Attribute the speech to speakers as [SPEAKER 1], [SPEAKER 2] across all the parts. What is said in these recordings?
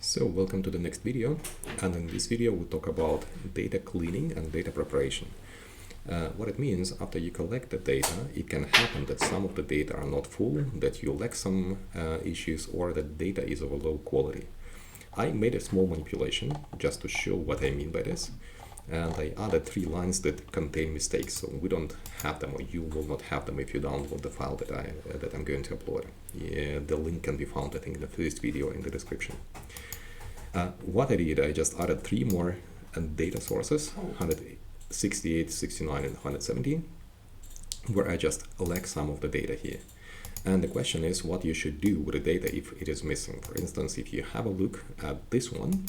[SPEAKER 1] So welcome to the next video, and in this video we'll talk about data cleaning and data preparation. What it means, after you collect the data, it can happen that some of the data are not full, that you lack some issues, or that data is of a low quality. I made a small manipulation just to show what I mean by this, and I added 3 lines that contain mistakes, so we don't have them, or you will not have them if you download the file that I'm going to upload. The link can be found, I think, in the first video in the description. What I did, I just added 3 more data sources, 168, 69, and 117, where I just lack some of the data here. And the question is what you should do with the data if it is missing. For instance, if you have a look at this one,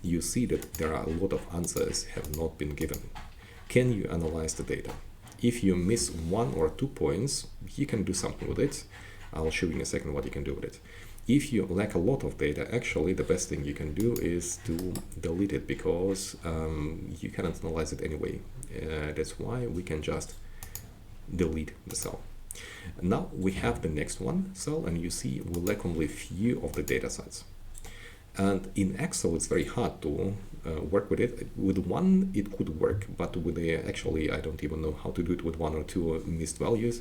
[SPEAKER 1] you see that there are a lot of answers have not been given. Can you analyze the data? If you miss 1 or 2 points, you can do something with it. I'll show you in a second what you can do with it. If you lack a lot of data, actually the best thing you can do is to delete it, because you cannot analyze it anyway. That's why we can just delete the cell. Now we have the next one cell, and you see we lack only few of the data sets. And in Excel it's very hard to work with it. With one it could work, but with the actually I don't even know how to do it with 1 or 2 missed values.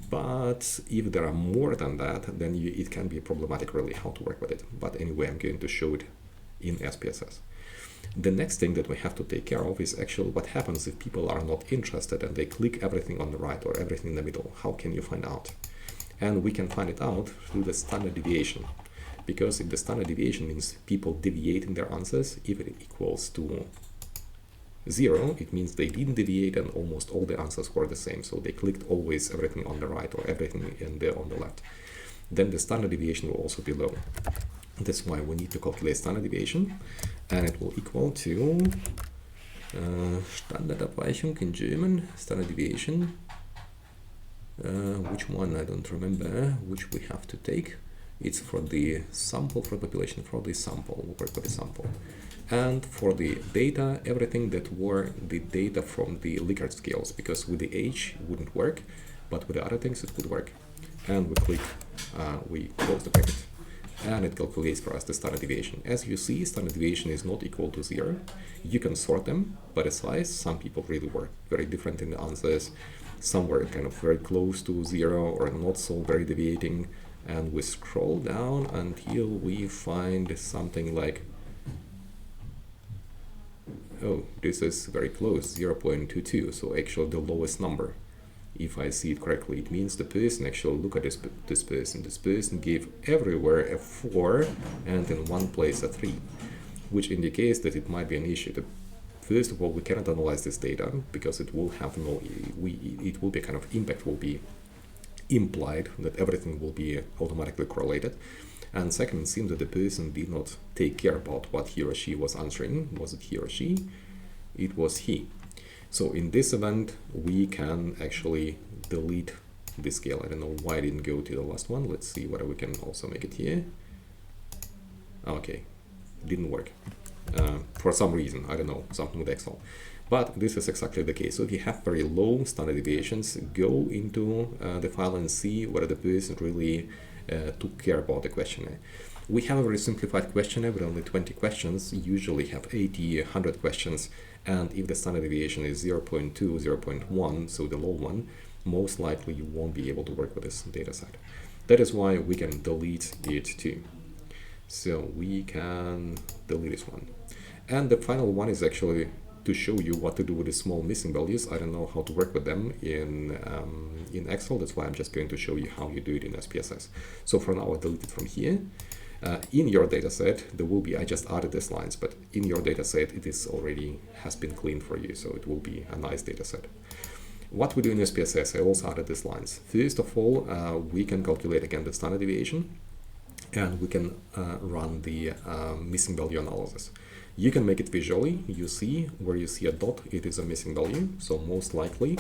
[SPEAKER 1] But if there are more than that, then it can be problematic really how to work with it. But anyway, I'm going to show it in SPSS. The next thing that we have to take care of is actually what happens if people are not interested and they click everything on the right or everything in the middle. How can you find out? And we can find it out through the standard deviation. Because if the standard deviation means people deviating their answers, if it equals to 0, it means they didn't deviate and almost all the answers were the same. So they clicked always everything on the right or everything on the left. Then the standard deviation will also be low. That's why we need to calculate standard deviation, and it will equal to Standardabweichung in German, standard deviation. Which one? I don't remember which we have to take. It's for the sample, for population, for the sample. We'll work with the sample. And for the data, everything that were the data from the Likert scales, because with the age it wouldn't work, but with the other things it would work. And we click, we close the bracket, and it calculates for us the standard deviation. As you see, standard deviation is not equal to 0. You can sort them by the size. Some people really were very different in the answers. Some were kind of very close to 0 or not so very deviating. And we scroll down until we find something like, oh, this is very close, 0.22, so actually the lowest number. If I see it correctly, it means the person actually, look at this person. This person gave everywhere a 4 and in one place a 3, which indicates that it might be an issue. First of all, we cannot analyze this data because it will have no, it will be kind of impact will be implied that everything will be automatically correlated. And second, it seems that the person did not take care about what he or she was answering. Was it he or she? It was he. So in this event, we can actually delete the scale. I don't know why I didn't go to the last one. Let's see whether we can also make it here. Okay, didn't work. For some reason, I don't know, something with Excel. But this is exactly the case. So if you have very low standard deviations, go into the file and see whether the person really took care about the questionnaire. We have a very simplified questionnaire with only 20 questions, usually have 80, 100 questions, and if the standard deviation is 0.2, 0.1, so the low one, most likely you won't be able to work with this data set. That is why we can delete it too. So we can delete this one. And the final one is actually to show you what to do with the small missing values. I don't know how to work with them in Excel. That's why I'm just going to show you how you do it in SPSS. So for now, I'll delete it from here. In your dataset, there will be, I just added these lines, but in your dataset, it is already has been cleaned for you. So it will be a nice dataset. What we do in SPSS, I also added these lines. First of all, we can calculate again the standard deviation, and we can run the missing value analysis. You can make it visually. You see where you see a dot, it is a missing value. So most likely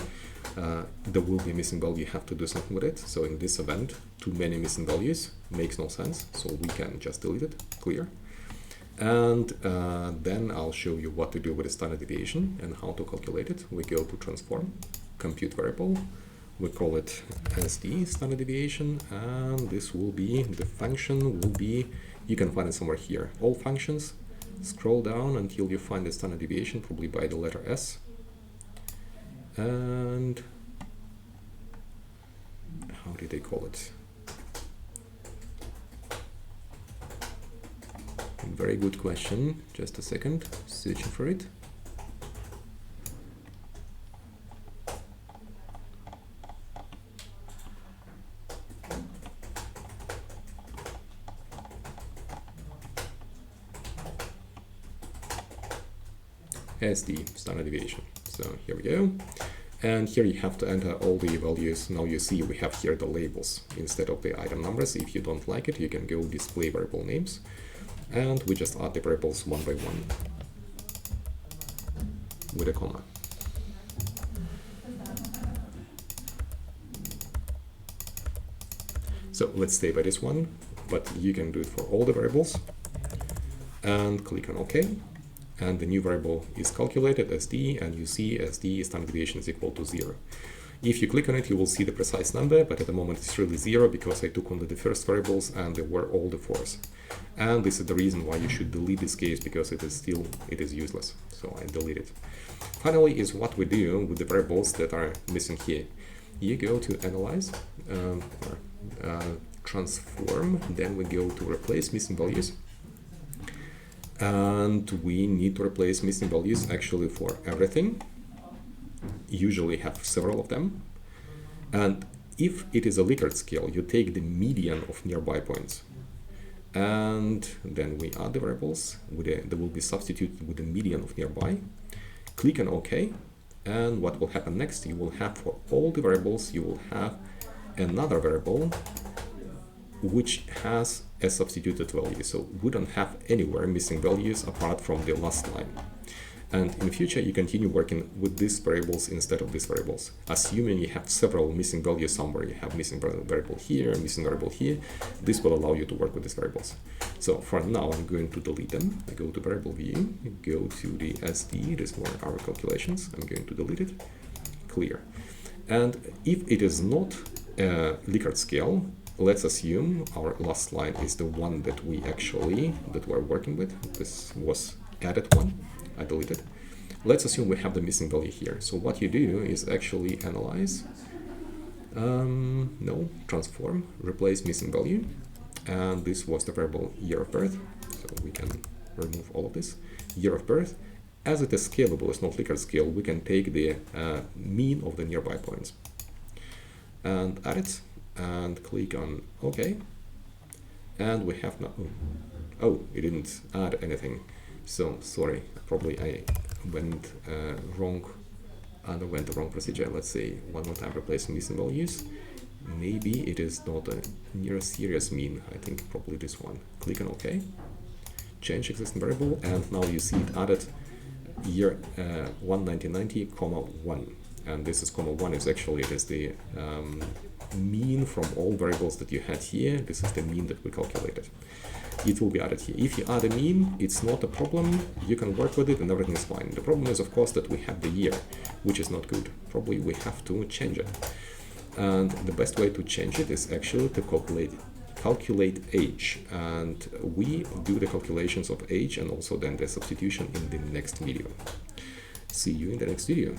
[SPEAKER 1] there will be a missing value. You have to do something with it. So in this event, too many missing values makes no sense. So we can just delete it, clear. And then I'll show you what to do with the standard deviation and how to calculate it. We go to transform, compute variable. we call it SD, standard deviation, and this will be, the function will be, you can find it somewhere here, all functions, scroll down until you find the standard deviation, probably by the letter S, and how did they call it? Very good question, just a second, searching for it. SD, standard deviation. So here we go. And here you have to enter all the values. Now you see we have here the labels instead of the item numbers. If you don't like it, you can go display variable names. And we just add the variables one by one with a comma. So let's stay by this one, but you can do it for all the variables. And click on OK. And the new variable is calculated, SD, and you see SD standard deviation is equal to 0. If you click on it, you will see the precise number, but at the moment it's really 0 because I took only the first variables and they were all the 4s. And this is the reason why you should delete this case, because it is useless. So I delete it. Finally is what we do with the variables that are missing here. You go to Analyze, Transform, then we go to Replace Missing Values. And we need to replace missing values actually for everything. Usually have several of them. And if it is a Likert scale, you take the median of nearby points. And then we add the variables. They will be substituted with the median of nearby. Click on OK. And what will happen next, you will have for all the variables, you will have another variable which has a substituted value. So we don't have anywhere missing values apart from the last line. And in the future, you continue working with these variables instead of these variables. Assuming you have several missing values somewhere, you have missing variable here, missing variable here, this will allow you to work with these variables. So for now, I'm going to delete them. I go to variable view, go to the SD, this were our calculations. I'm going to delete it, clear. And if it is not a Likert scale, let's assume our last line is the one that we're working with. This was added one, I deleted. Let's assume we have the missing value here. So what you do is actually analyze, transform, replace missing value. And this was the variable year of birth. So we can remove all of this. Year of birth. As it is scalable, it's not Likert scale, we can take the mean of the nearby points and add it. And click on OK, and we have now, oh, it didn't add anything, so sorry, probably I went underwent the wrong procedure. Let's say one more time, replace missing values. Maybe it is not a near series mean, I think probably this one. Click on OK, change existing variable, and now you see it added year 1990, 1, and this is 1 is actually, it is the mean from all variables that you had here. This is the mean that we calculated. It will be added here. If you add a mean, it's not a problem. You can work with it and everything is fine. The problem is, of course, that we have the year, which is not good. Probably we have to change it. And the best way to change it is actually to calculate age. And we do the calculations of age and also then the substitution in the next video. See you in the next video.